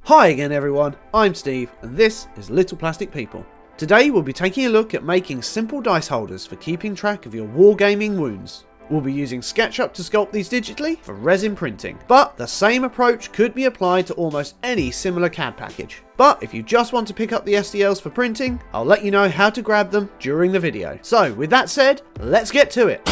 Hi again everyone, I'm Steve and this is Little Plastic People. Today we'll be taking a look at making simple dice holders for keeping track of your wargaming wounds. We'll be using SketchUp to sculpt these digitally for resin printing, but the same approach could be applied to almost any similar CAD package. But if you just want to pick up the STLs for printing, I'll let you know how to grab them during the video. So with that said, let's get to it.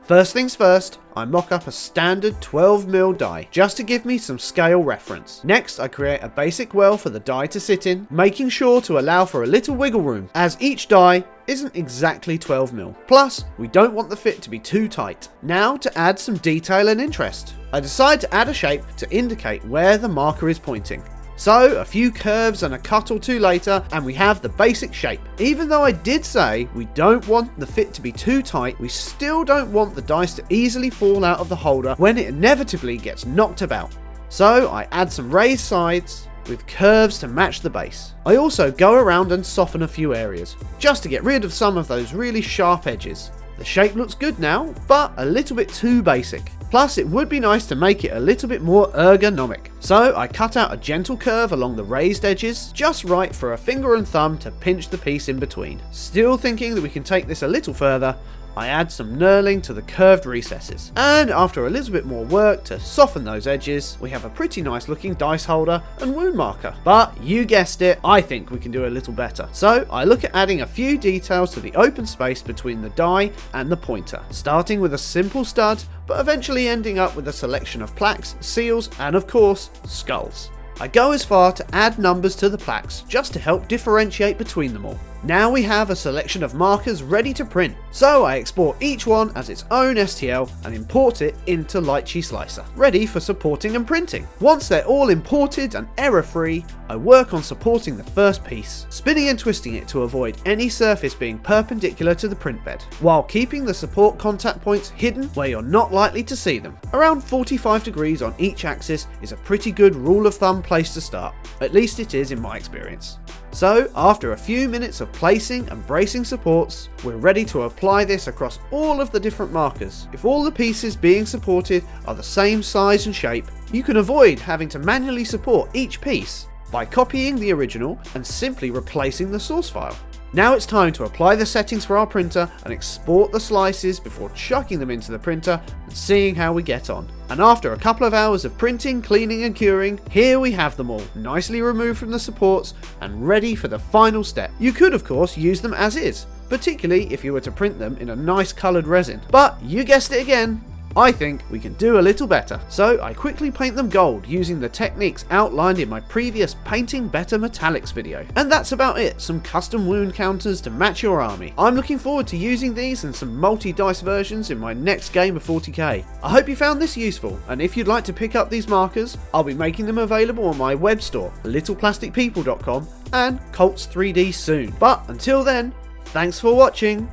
First things first, I mock up a standard 12mm die, just to give me some scale reference. Next, I create a basic well for the die to sit in, making sure to allow for a little wiggle room, as each die isn't exactly 12mm. Plus, we don't want the fit to be too tight. Now to add some detail and interest. I decide to add a shape to indicate where the marker is pointing. So, a few curves and a cut or two later, and we have the basic shape. Even though I did say we don't want the fit to be too tight, we still don't want the dice to easily fall out of the holder when it inevitably gets knocked about. So, I add some raised sides with curves to match the base. I also go around and soften a few areas, just to get rid of some of those really sharp edges. The shape looks good now, but a little bit too basic. Plus, it would be nice to make it a little bit more ergonomic. So I cut out a gentle curve along the raised edges, just right for a finger and thumb to pinch the piece in between. Still thinking that we can take this a little further, I add some knurling to the curved recesses. And after a little bit more work to soften those edges, we have a pretty nice looking dice holder and wound marker. But you guessed it, I think we can do a little better. So I look at adding a few details to the open space between the die and the pointer, starting with a simple stud, but eventually ending up with a selection of plaques, seals, and of course, skulls. I go as far to add numbers to the plaques, just to help differentiate between them all. Now we have a selection of markers ready to print, so I export each one as its own STL and import it into Litchi Slicer, ready for supporting and printing. Once they're all imported and error-free, I work on supporting the first piece, spinning and twisting it to avoid any surface being perpendicular to the print bed, while keeping the support contact points hidden where you're not likely to see them. Around 45 degrees on each axis is a pretty good rule of thumb place to start, at least it is in my experience. So, after a few minutes of placing and bracing supports, we're ready to apply this across all of the different markers. If all the pieces being supported are the same size and shape, you can avoid having to manually support each piece by copying the original and simply replacing the source file. Now it's time to apply the settings for our printer and export the slices before chucking them into the printer and seeing how we get on. And after a couple of hours of printing, cleaning and curing, here we have them all, nicely removed from the supports and ready for the final step. You could of course use them as is, particularly if you were to print them in a nice coloured resin. But you guessed it again, I think we can do a little better. So I quickly paint them gold using the techniques outlined in my previous Painting Better Metallics video. And that's about it, some custom wound counters to match your army. I'm looking forward to using these and some multi-dice versions in my next game of 40k. I hope you found this useful, and if you'd like to pick up these markers, I'll be making them available on my web store, littleplasticpeople.lpp and Colts 3D soon. But until then, thanks for watching,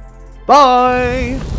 bye!